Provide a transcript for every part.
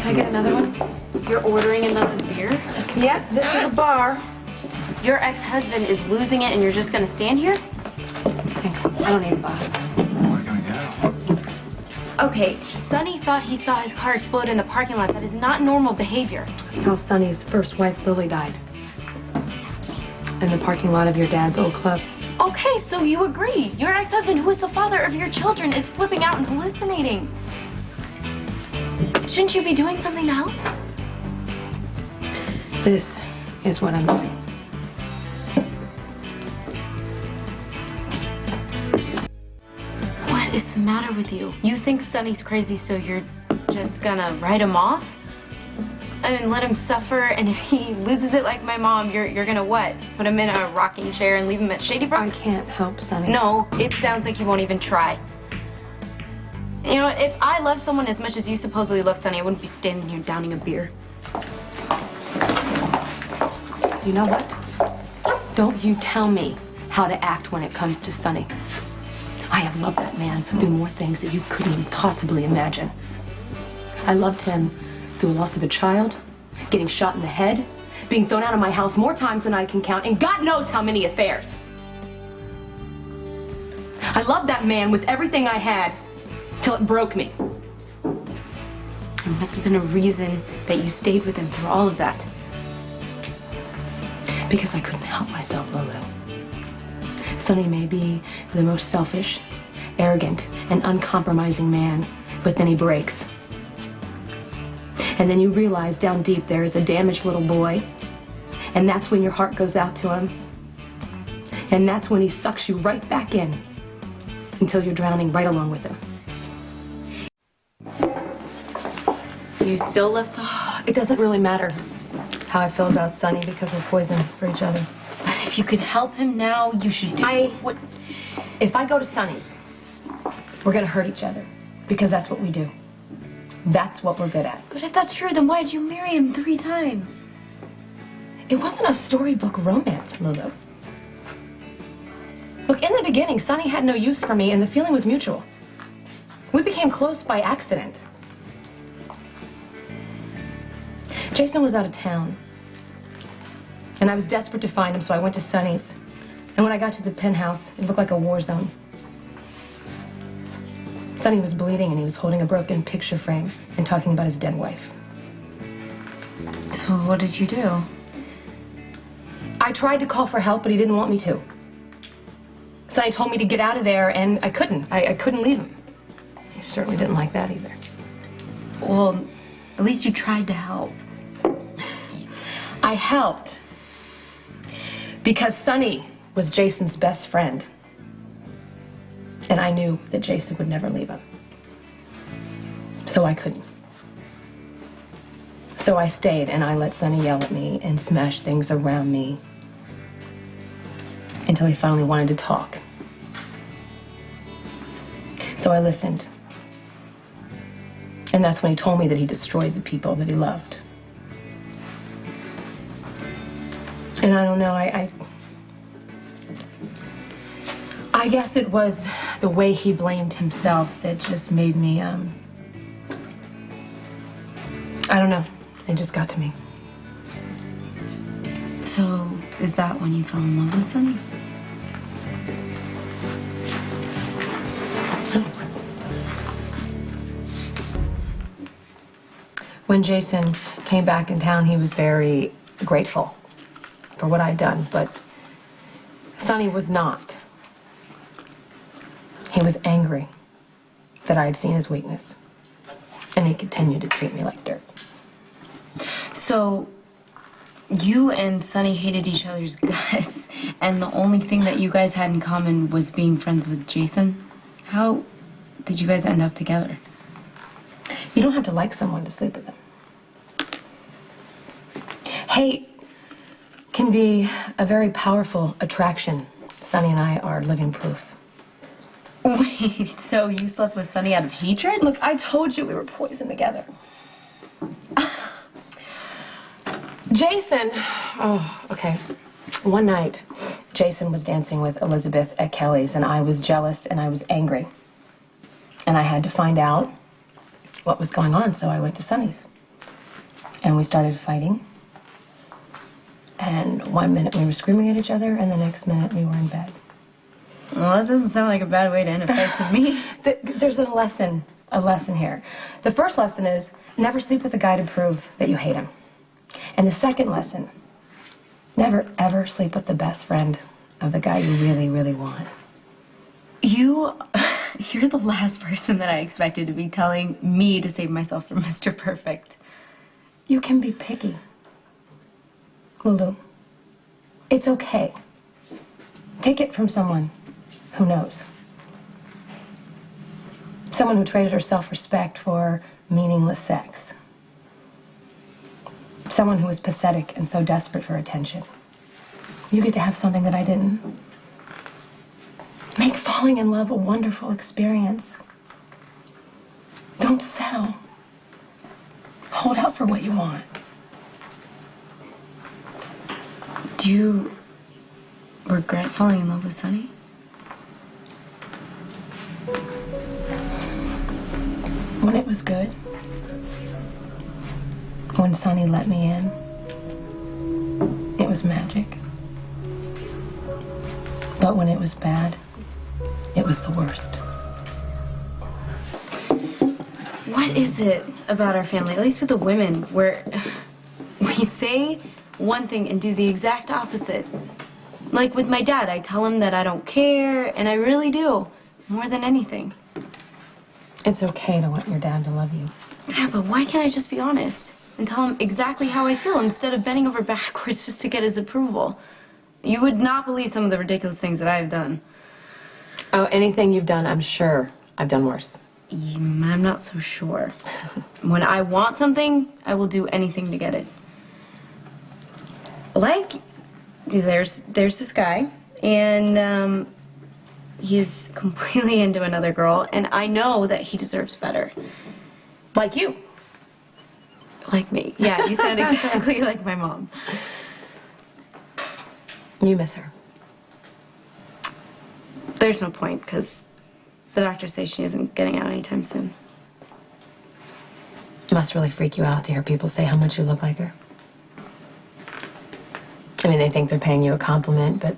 Can I get another one? You're ordering another beer? Yeah, this is a bar. Your ex-husband is losing it and you're just gonna stand here? Thanks. I don't need a boss. We're gonna go. Okay, Sonny thought he saw his car explode in the parking lot. That is not normal behavior. That's how Sonny's first wife, Lily, died. In the parking lot of your dad's old club. Okay, so you agree. Your ex-husband, who is the father of your children, is flipping out and hallucinating. Shouldn't you be doing something to help? This is what I'm doing. What is the matter with you? You think Sonny's crazy, so you're just gonna write him off? I mean, let him suffer, and if he loses it like my mom, you're gonna what? Put him in a rocking chair and leave him at Shady Brook? I can't help Sonny. No, it sounds like you won't even try. You know what, if I love someone as much as you supposedly love Sonny, I wouldn't be standing here downing a beer. You know what? Don't you tell me how to act when it comes to Sonny. I have loved that man through more things that you couldn't even possibly imagine. I loved him through the loss of a child, getting shot in the head, being thrown out of my house more times than I can count, and God knows how many affairs. I loved that man with everything I had, till it broke me. There must have been a reason that you stayed with him through all of that. Because I couldn't help myself, Lulu. Sonny may be the most selfish, arrogant, and uncompromising man, but then he breaks. And then you realize down deep there is a damaged little boy, and that's when your heart goes out to him. And that's when he sucks you right back in until you're drowning right along with him. You still love Sonny? It doesn't really matter how I feel about Sonny because we're poison for each other. But if you could help him now, you should do it. If I go to Sonny's, we're gonna hurt each other because that's what we do. That's what we're good at. But if that's true, then why did you marry him 3 times? It wasn't a storybook romance, Lulu. Look, in the beginning, Sonny had no use for me, and the feeling was mutual. We became close by accident. Jason was out of town, and I was desperate to find him, so I went to Sonny's. And when I got to the penthouse, it looked like a war zone. Sonny was bleeding, and he was holding a broken picture frame and talking about his dead wife. So what did you do? I tried to call for help, but he didn't want me to. Sonny told me to get out of there, and I couldn't. I couldn't leave him. He certainly didn't like that either. Well, at least you tried to help. I helped because Sonny was Jason's best friend. And I knew that Jason would never leave him. So I couldn't. So I stayed and I let Sonny yell at me and smash things around me until he finally wanted to talk. So I listened. And that's when he told me that he destroyed the people that he loved. And I don't know, I guess it was the way he blamed himself that just made me, I don't know, it just got to me. So, is that when you fell in love with Sonny? When Jason came back in town, he was very grateful for what I'd done, but Sonny was not. He was angry that I had seen his weakness, and he continued to treat me like dirt. So, you and Sonny hated each other's guts, and the only thing that you guys had in common was being friends with Jason? How did you guys end up together? You don't have to like someone to sleep with them. Hate can be a very powerful attraction. Sonny and I are living proof. Wait, so you slept with Sonny out of hatred? Look, I told you we were poisoned together. Jason, okay. One night, Jason was dancing with Elizabeth at Kelly's, and I was jealous and I was angry. And I had to find out what was going on, so I went to Sonny's. And we started fighting. And one minute we were screaming at each other, and the next minute we were in bed. Well, that doesn't sound like a bad way to end a fight to me. There's a lesson here. The first lesson is never sleep with a guy to prove that you hate him. And the second lesson, never ever sleep with the best friend of the guy you really, really want. You're the last person that I expected to be telling me to save myself from Mr. Perfect. You can be picky. Lulu, it's okay. Take it from someone who knows. Someone who traded her self-respect for meaningless sex. Someone who was pathetic and so desperate for attention. You get to have something that I didn't. Make falling in love a wonderful experience. Don't settle. Hold out for what you want. Do you regret falling in love with Sonny? When it was good, when Sonny let me in, it was magic. But when it was bad, it was the worst. What is it about our family, at least with the women, where we say one thing and do the exact opposite? Like with my dad, I tell him that I don't care, and I really do, more than anything. It's okay to want your dad to love you. Yeah, but why can't I just be honest and tell him exactly how I feel instead of bending over backwards just to get his approval? You would not believe some of the ridiculous things that I've done. Oh, anything you've done, I'm sure I've done worse. I'm not so sure. When I want something, I will do anything to get it. Like, there's this guy, and he's completely into another girl, and I know that he deserves better. Like you. Like me. Yeah, you sound exactly like my mom. You miss her. There's no point, because the doctors say she isn't getting out anytime soon. It must really freak you out to hear people say how much you look like her. I mean, they think they're paying you a compliment, but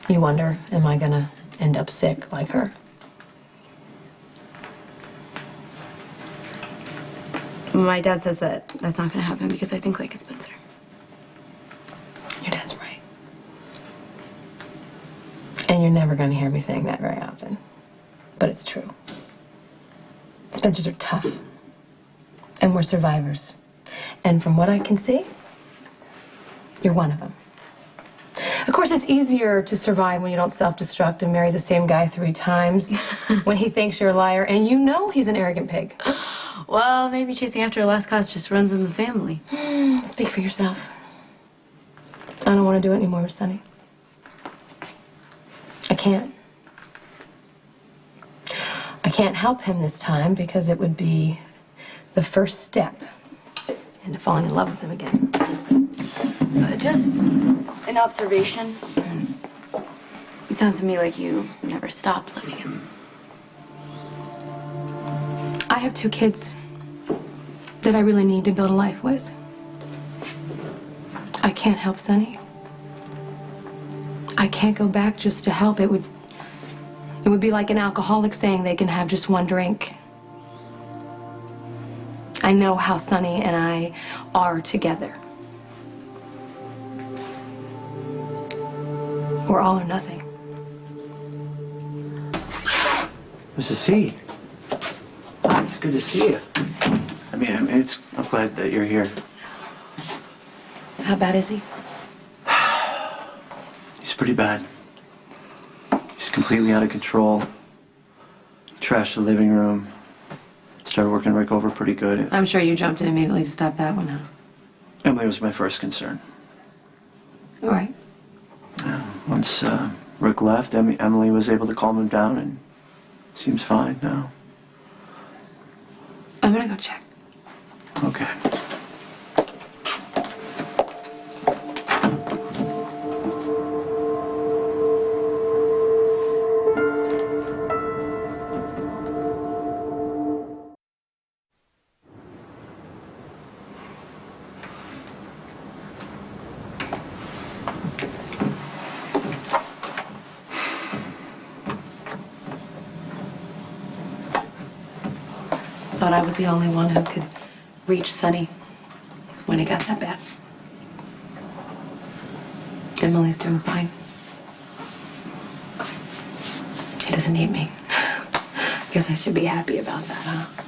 you wonder, am I gonna end up sick like her? My dad says that that's not gonna happen because I think like a Spencer. Your dad's right. And you're never gonna hear me saying that very often. But it's true. Spencers are tough. And we're survivors. And from what I can see, you're one of them. Of course, it's easier to survive when you don't self-destruct and marry the same guy 3 times, when he thinks you're a liar and you know he's an arrogant pig. Well, maybe chasing after a last cause just runs in the family. Speak for yourself. I don't want to do it anymore with Sonny. I can't. I can't help him this time because it would be the first step into falling in love with him again. Just an observation. It sounds to me like you never stopped loving him. I have 2 kids that I really need to build a life with. I can't help Sonny. I can't go back just to help. It would be like an alcoholic saying they can have just 1 drink. I know how Sonny and I are together. We're all or nothing. Mrs. C. Hi, it's good to see you. I'm glad that you're here. How bad is he? He's pretty bad. He's completely out of control. Trashed the living room. Started working Rick over pretty good. I'm sure you jumped in immediately to stop that one, huh? Emily was my first concern. All right. Once Rick left, Emily was able to calm him down and seems fine now. I'm gonna go check. Okay. thought I was the only one who could reach Sonny when it got that bad. Emily's doing fine. He doesn't need me. Guess I should be happy about that, huh?